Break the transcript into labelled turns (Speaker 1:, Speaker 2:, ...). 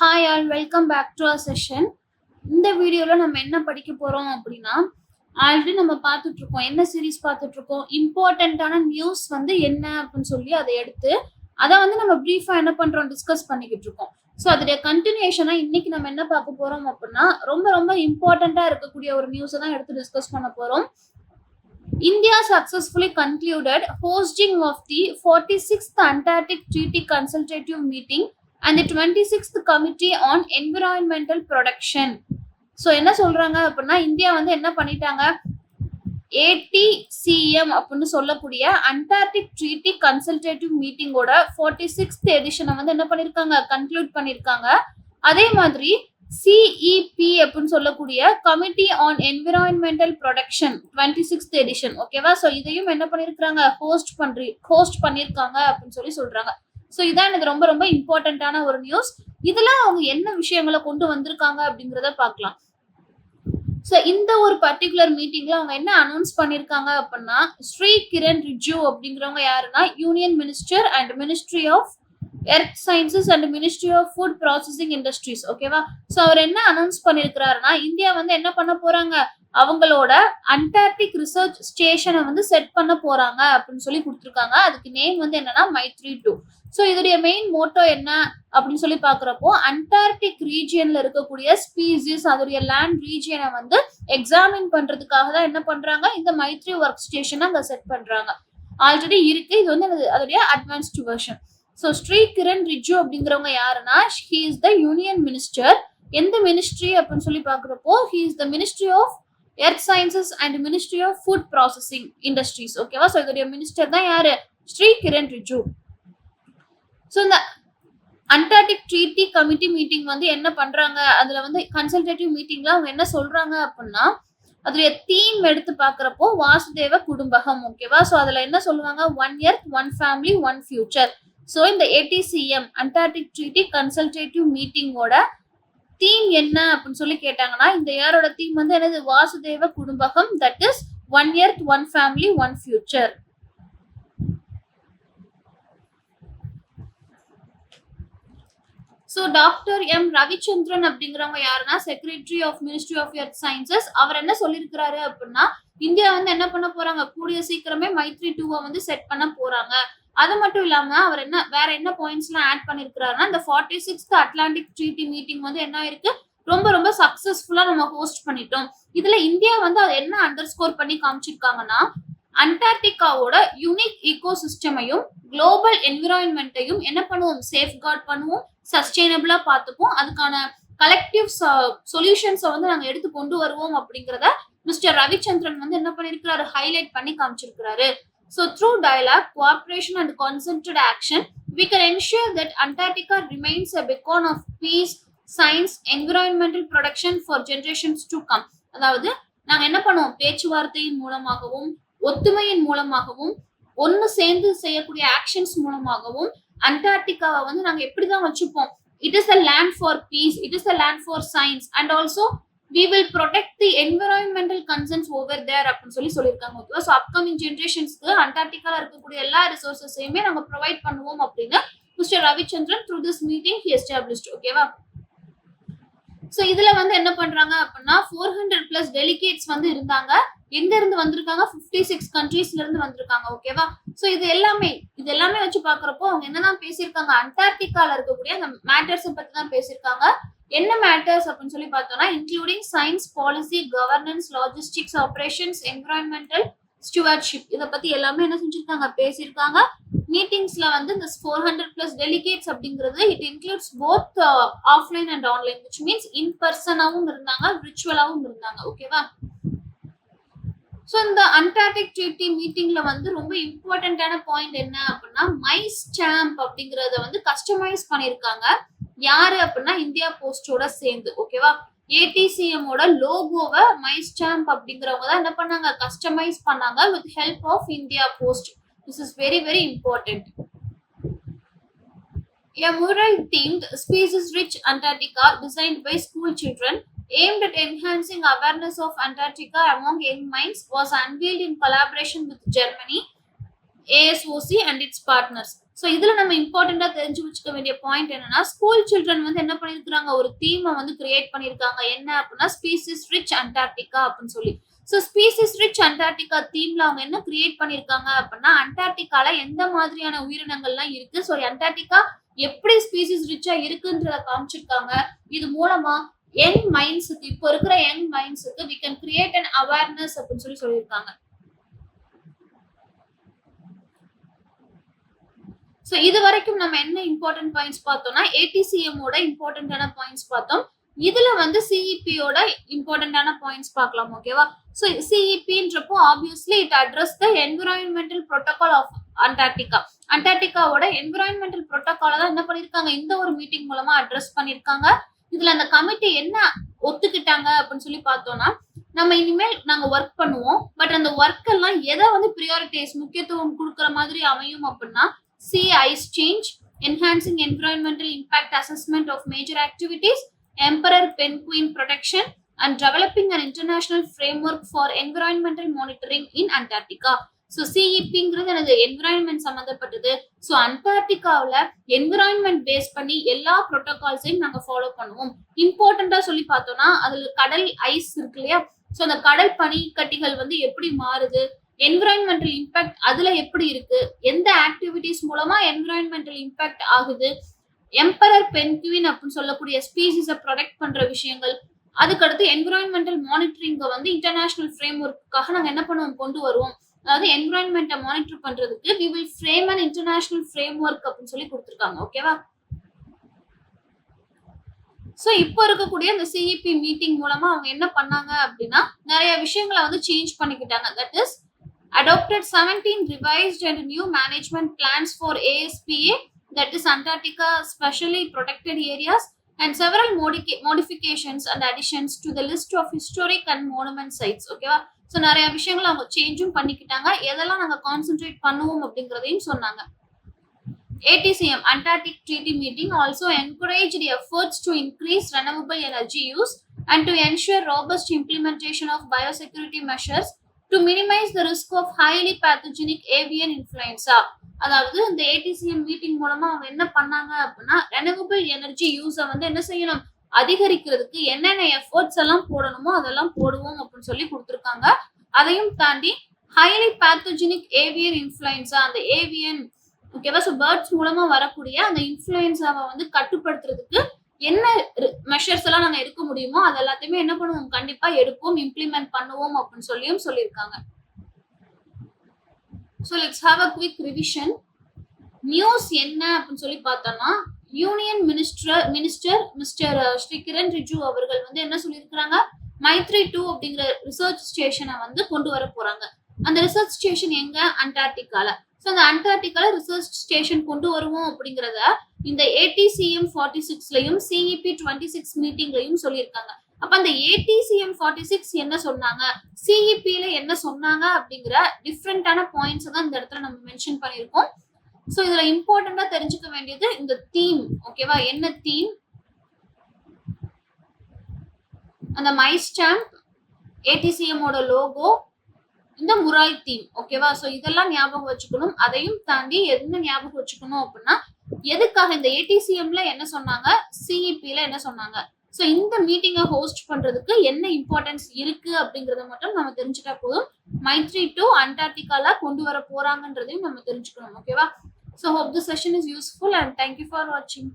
Speaker 1: Hi all, welcome back to our session. இந்த வீடியோவில் நம்ம என்ன படிக்க போகிறோம் அப்படின்னா, ஆல்ரெடி நம்ம பார்த்துட்டு இருக்கோம். என்ன சீரீஸ் பார்த்துட்டு இருக்கோம்? இம்பார்ட்டண்ட்டான நியூஸ் வந்து என்ன அப்படின்னு சொல்லி அதை எடுத்து அதை வந்து நம்ம ப்ரீஃபாக என்ன பண்ணுறோம், டிஸ்கஸ் பண்ணிக்கிட்டு இருக்கோம். ஸோ அதோடைய கண்டினியூஷனாக இன்னைக்கு நம்ம என்ன பார்க்க போகிறோம் அப்படின்னா, ரொம்ப ரொம்ப இம்பார்ட்டண்ட்டாக இருக்கக்கூடிய ஒரு நியூஸை தான் எடுத்து டிஸ்கஸ் பண்ண போகிறோம். India successfully concluded hosting of the 46th Antarctic Treaty Consultative Meeting and the 26th Committee on Environmental Protection. So என்ன சொல்றாங்க அப்படின்னா, இந்தியா வந்து என்ன பண்ணிட்டாங்க, ATCM அப்படின்னு சொல்லக்கூடிய அண்டார்டிக் ட்ரீட்டி கன்சல்டேட்டிவ் மீட்டிங்கோட 46th எடிஷனை வந்து என்ன பண்ணிருக்காங்க, கன்க்ளூட் பண்ணிருக்காங்க. அதே மாதிரி சிஇபி அப்படின்னு சொல்லக்கூடிய committee on environmental protection 26th edition, ஓகேவா? ஸோ இதையும் என்ன பண்ணிருக்காங்க, ஹோஸ்ட் பண்ணிருக்காங்க அப்படின்னு சொல்லி சொல்றாங்க. ஸோ இதான் எனக்கு ரொம்ப ரொம்ப இம்பார்ட்டன்டான ஒரு நியூஸ். இதுல அவங்க என்ன விஷயங்களை கொண்டு வந்திருக்காங்க அப்படிங்கிறத பார்க்கலாம். ஸோ இந்த ஒரு பர்டிகுலர் மீட்டிங்ல அவங்க என்ன அனௌன்ஸ் பண்ணிருக்காங்க அப்படின்னா, ஸ்ரீ கிரண் ரிஜிஜு அப்படிங்கிறவங்க யாருன்னா union minister and ministry of earth sciences and ministry of food processing industries, ஓகேவா? ஸோ அவர் என்ன அனௌன்ஸ் பண்ணிருக்கிறாருன்னா, இந்தியா வந்து என்ன பண்ண போறாங்க, அவங்களோட அண்டார்டிக் ரிசர்ச் ஸ்டேஷனை வந்து செட் பண்ண போறாங்க அப்படின்னு சொல்லி கொடுத்துருக்காங்க. அதுக்கு நேம் வந்து என்னன்னா மைத்ரி 2. ஸோ இதோடைய மெயின் மோட்டோ என்ன அப்படின்னு சொல்லி பாக்குறப்போ, அண்டார்டிக் ரீஜியன்ல இருக்கக்கூடிய ஸ்பீசிஸ், அதோடைய லேண்ட் ரீஜியனை வந்து எக்ஸாமின் பண்றதுக்காக தான் என்ன பண்றாங்க, இந்த மைத்ரி ஒர்க் ஸ்டேஷனை அங்க செட் பண்றாங்க. ஆல்ரெடி இருக்கு, இது வந்து அதோடைய advanced version. So Shri Kiran Rijiju அப்படிங்கிறவங்க யாருன்னா, he is the union minister. எந்த மினிஸ்ட்ரி அப்படின்னு சொல்லி பாக்குறப்போ, he is the ministry of earth sciences and ministry of food processing industries, ஓகேவா? ஸோ இதோடைய மினிஸ்டர் தான் யாரு, ஸ்ரீ கிரண் ரிஜிஜு. ஸோ இந்த அண்டார்டிக் ட்ரீட்டி கமிட்டி மீட்டிங் வந்து என்ன பண்றாங்க, அதுல வந்து கன்சல்டேட்டிவ் மீட்டிங்ல அவங்க என்ன சொல்றாங்க அப்படின்னா, அதோடைய தீம் எடுத்து பாக்குறப்போ வாசுதேவ குடும்பகம், ஓகேவா? ஸோ அதுல என்ன சொல்லுவாங்க, 1 எர்த் 1 ஃபேமிலி 1 ஃபியூச்சர். ஸோ இந்த ATCM அண்டார்டிக் ட்ரீட்டி கன்சல்டேட்டிவ் மீட்டிங்கோட தீம் என்ன அப்படின்னு சொல்லி கேட்டாங்கன்னா, இந்த இயரோட தீம் வந்து என்னது, Vasudhaiva Kutumbakam, that is 1 earth 1 family 1 future. So doctor M Ravichandran அப்படிங்கிறவங்க யாருன்னா, secretary of ministry of earth sciences. அவர் என்ன சொல்லியிருக்கிறாரு அப்படின்னா, இந்தியா வந்து என்ன பண்ண போறாங்க, கூடிய சீக்கிரமே மைத்ரி 2 வந்து செட் பண்ண போறாங்க. அது மட்டும் இல்லாம அவர் என்ன வேற என்ன பாயிண்ட்ஸ் எல்லாம் ஆட் பண்ணிருக்கிறாருன்னா, இந்த 46th அட்லாண்டிக் ட்ரீட்டி மீட்டிங் வந்து என்ன இருக்கு, ரொம்ப ரொம்ப சக்சஸ்ஃபுல்லா நம்ம ஹோஸ்ட் பண்ணிட்டோம். இதுல இந்தியா வந்து அதை என்ன அண்டர்ஸ்கோர் பண்ணி காமிச்சிருக்காங்கன்னா, அண்டார்டிகாவோட யூனிக் ஈகோசிஸ்டமையும் குளோபல் என்விரான்மெண்ட்டையும் என்ன பண்ணுவோம், சேஃப்கார்ட் பண்ணுவோம், சஸ்டைனபிளா பார்த்துப்போம், அதுக்கான கலெக்டிவ் சொல்யூஷன்ஸை வந்து நாங்க எடுத்து கொண்டு வருவோம் அப்படிங்கிறத மிஸ்டர் ரவிச்சந்திரன் வந்து என்ன பண்ணிருக்கிறாரு, ஹைலைட் பண்ணி காமிச்சிருக்கிறாரு. So through dialogue, cooperation and concerted action, we can ensure that Antarctica remains a beacon of peace, science, environmental protection for generations to come. அதாவது நாங்க என்ன பண்ணுவோம், பேச்சுவார்த்தையின் மூலமாகவும் ஒத்துமையின் மூலமாகவும் ஒன்னு சேர்ந்து செய்யக்கூடிய ஆக்ஷன்ஸ் மூலமாகவும் அண்டார்டிகாவை வந்து நாங்க எப்படிதான் வச்சுப்போம், it is the land for peace, it is the land for science and also we will protect the environmental concerns over there அப்படின்னு சொல்லி சொல்லியிருக்காங்க, ஓகேவா? ஸோ அப்கமிங் ஜென்ரேஷன்ஸ்க்கு அண்டார்டிகால இருக்கக்கூடிய எல்லா ரிசோர்ஸஸையுமே நாங்க ப்ரொவைட் பண்ணுவோம் அப்படின்னு mister Ravichandran through this meeting he established, ஓகேவா? ஸோ இதுல வந்து என்ன பண்றாங்க அப்படின்னா, 400+ டெலிகேட்ஸ் வந்து இருந்தாங்க. எங்க இருந்து வந்திருக்காங்க, 56 கண்ட்ரீஸ்ல இருந்து வந்திருக்காங்க, ஓகேவா? ஸோ இது எல்லாமே வச்சு பாக்குறப்போ அவங்க என்னதான் பேசியிருக்காங்க, அண்டார்டிகால இருக்கக்கூடிய அந்த மேட்டர்ஸ் பத்தி தான் பேசியிருக்காங்க. என்ன மேட்டர்ஸ் அப்படின்னு சொல்லி பார்த்தோம்னா, including science, policy, governance, logistics, operations, environmental stewardship, இதை பத்தி எல்லாமே என்ன செஞ்சிருக்காங்க, பேசியிருக்காங்க. மீட்டிங்ஸ்ல வந்து இந்த 400+ டெலிகேட்ஸ் அப்படிங்கிறது it includes both offline and online, which means in பர்சனாவும் இருந்தாங்க, விர்ச்சுவலாவும் இருந்தாங்க, ஓகேவா? ஸோ இந்த அண்டார்டிக் ட்ரீட்டி மீட்டிங்ல வந்து ரொம்ப இம்பார்ட்டன்டான பாயிண்ட் என்ன அப்படின்னா, மைஸ் ஸ்டாம்ப் அப்படிங்கறத வந்து கஸ்டமைஸ் பண்ணிருக்காங்க. யாரு அப்படின்னா, இந்தியா போஸ்டோட சேர்ந்து, ஓகேவா? ATCM ஓட லோகோவை மைஸ் ஸ்டாம்ப் அப்படிங்கிறவங்க தான் என்ன பண்ணாங்க, கஸ்டமைஸ் பண்ணாங்க with help of India post. This is very very important. A mural themed species rich Antarctica designed by school children aimed at enhancing awareness of Antarctica among young minds was unveiled in collaboration with Germany, ASOC and its partners. So இதுல நம்ம இம்பார்ட்டண்டா தெரிஞ்சு வச்சுக்க வேண்டிய point என்னன்னா, school children வந்து என்ன பண்ணிருக்காங்க, ஒரு தீமை வந்து கிரியேட் பண்ணிருக்காங்க. என்ன அப்படின்னா, ஸ்பீசிஸ் ரிச் அண்டார்டிகா அப்படின்னு சொல்லி. சோ ஸ்பீசிஸ் ரிச் அண்டார்டிகா தீம்ல அவங்க என்ன கிரியேட் பண்ணிருக்காங்க அப்படின்னா, அண்டார்டிகால எந்த மாதிரியான உயிரினங்கள்லாம் இருக்கு, சோ அண்டார்டிகா எப்படி ஸ்பீசிஸ் ரிச்சா இருக்குன்றத காமிச்சிருக்காங்க. இது மூலமா யங் மைண்ட்ஸுக்கு, இப்போ இருக்கிற young மைண்ட்ஸுக்கு we can create an awareness அப்படின்னு சொல்லி சொல்லியிருக்காங்க. சோ இது வரைக்கும் நம்ம என்ன இம்பார்ட்டன்ட் பாயிண்ட்ஸ் பார்த்தோம்னா, ஏடிசிஎம் ஓட இம்பார்ட்டன்டான பாயிண்ட்ஸ் பார்த்தோம். இதுல வந்து சிஇபி யோட இம்பார்ட்டன்டான பாயிண்ட்ஸ் பார்க்கலாம். ஓகேவா? சோ சிஇபின்றப்போ obviously it address the environmental protocol of Antarctica. அண்டார்டிகாவோட என்விரான்மெண்டல் புரோட்டோகால தான் என்ன பண்ணிருக்காங்க, இந்த ஒரு மீட்டிங் மூலமா அட்ரஸ் பண்ணிருக்காங்க. இதுல அந்த கமிட்டி என்ன ஒத்துக்கிட்டாங்க அப்படின்னு சொல்லி பார்த்தோம்னா, நம்ம இனிமேல் நாங்க ஒர்க் பண்ணுவோம். பட் அந்த ஒர்க் எல்லாம் எதை வந்து பிரியாரிட்டிஸ் முக்கியத்துவம் கொடுக்குற மாதிரி அமையும் அப்படின்னா, sea ice change, enhancing environmental impact assessment of major activities, emperor penguin protection, and developing an international framework for environmental monitoring in Antarctica. So சிஇபிங்கிறது எனக்கு என்விரான்மெண்ட் சம்மந்தப்பட்டது. ஸோ அண்டார்டிகாவில் என்விரான்மெண்ட் பேஸ் பண்ணி எல்லா ப்ரோட்டோகால்ஸையும் நாங்கள் ஃபாலோ பண்ணுவோம். இம்பார்ட்டண்டா சொல்லி பார்த்தோம்னா, அதுல கடல் ஐஸ் இருக்கு இல்லையா, ஸோ அந்த கடல் பனிக்கட்டிகள் வந்து எப்படி மாறுது, என்விரான்மெண்டல் இம்பாக்ட் அதுல எப்படி இருக்கு, எந்த ஆக்டிவிட்டிஸ் மூலமா என்விரான்மெண்டல் இம்பாக்ட் ஆகுது, எம்பரர் பென்குயின் அப்படின்னு சொல்லக்கூடிய ஸ்பீசிஸை ப்ரொடெக்ட் பண்ற விஷயங்கள், அதுக்கடுத்து என்விரான்மெண்டல் மானிட்டரிங்க வந்து இன்டர்நேஷனல் ஃப்ரேம் ஒர்க்குக்காக நாங்க என்ன பண்ணுவோம், கொண்டு வருவோம். அதாவது என்விரான்மெண்ட்டை மானிட்டர் பண்றதுக்கு we will frame an international framework அப்படின்னு சொல்லி கொடுத்துருக்காங்க. ஓகேவா? சோ இப்போ இருக்கக்கூடிய அந்த சிஇபி மீட்டிங் மூலமா அவங்க என்ன பண்ணாங்க அப்படின்னா, நிறைய விஷயங்களை வந்து சேஞ்ச் பண்ணிக்கிட்டாங்க. That is adopted 17 revised and new management plans for ASPA, that is Antarctica specially protected areas, and several modifications and additions to the list of historic and monument sites. ஓகேவா? ஸோ நிறைய விஷயங்கள் அவங்க சேஞ்சும் பண்ணிக்கிட்டாங்க. எதெல்லாம் நாங்க concentrate பண்ணுவோம் அப்படிங்கிறதையும் சொன்னாங்க. ATCM Antarctic Treaty Meeting also encouraged the efforts to increase renewable energy use and to ensure robust implementation of biosecurity measures to minimize the risk of highly pathogenic avian influenza. அதாவது இந்த ஏடிசிஎம் meeting மூலமா அவங்க என்ன பண்ணாங்க அப்படின்னா, renewable energy யூஸை வந்து என்ன செய்யணும், அதிகரிக்கிறதுக்கு என்னென்ன எஃபர்ட்ஸ் எல்லாம் போடணுமோ அதெல்லாம் போடுவோம் அப்படின்னு சொல்லி கொடுத்துருக்காங்க. அதையும் தாண்டி ஹைலி பேத்தோஜெனிக் ஏவியன் இன்ஃப்ளூயன்ஸா, அந்த ஏவியன் ஓகேவா, ஸோ பேர்ட்ஸ் மூலமா வரக்கூடிய அந்த இன்ஃப்ளூயன்ஸாவை வந்து கட்டுப்படுத்துறதுக்கு என்ன மெஷர்ஸ் எல்லாம் நாங்க எடுக்க முடியுமோ அது எல்லாத்தையுமே என்ன பண்ணுவோம், கண்டிப்பா எடுப்போம், இம்ப்ளிமெண்ட் பண்ணுவோம் அப்படின்னு சொல்லியும் சொல்லியிருக்காங்க. So let's have a quick revision. News என்ன அப்படின்னு சொல்லி பார்த்தோம்னா, union minister mister Shri Kiran Rijiju அவர்கள் வந்து என்ன சொல்லியிருக்கிறாங்க, மைத்ரி 2 அப்படிங்கிற ரிசர்ச் ஸ்டேஷனை வந்து கொண்டு வர போறாங்க. அந்த ரிசர்ச் ஸ்டேஷன் எங்க, அண்டார்டிகால. ஸோ அந்த அண்டார்டிகால ரிசர்ச் ஸ்டேஷன் கொண்டு வருவோம் அப்படிங்கிறத இந்த ATCM 46லயும் CEP 26 மீட்டிங்லயும் சொல்லியிருக்காங்க. அப்ப அந்த ATCM 46 என்ன சொன்னாங்க, CEPல என்ன சொன்னாங்க அப்படிங்கிற டிஃப்ரெண்டான பாயிண்ட்ஸ் தான் இந்த இடத்துல நம்ம மென்ஷன் பண்ணியிருக்கோம். சோ இதுல இம்பார்ட்டண்டா தெரிஞ்சுக்க வேண்டியது இந்த தீம். ஓகேவா? என்ன தீம், அந்த மை ஸ்டாம்ப், ஏடிசிஎம் ஓட லோகோ, இந்த முராய் தீம். ஓகேவா? சோ இதெல்லாம் ஞாபகம் வச்சுக்கணும். அதையும் தாண்டி என்ன ஞாபகம் வச்சுக்கணும் அப்படின்னா, எதுக்காக இந்த ஏடிசிஎம்ல என்ன சொன்னாங்க, சிஇபில என்ன சொன்னாங்க, சோ இந்த மீட்டிங்கை ஹோஸ்ட் பண்றதுக்கு என்ன இம்பார்ட்டன்ஸ் இருக்கு அப்படிங்கறத மட்டும் நம்ம தெரிஞ்சுட்டா போதும். மைத்ரி 2 அண்டார்டிகால கொண்டு வர போறாங்கன்றதையும் நம்ம தெரிஞ்சுக்கணும். ஓகேவா? So hope the session is useful and thank you for watching.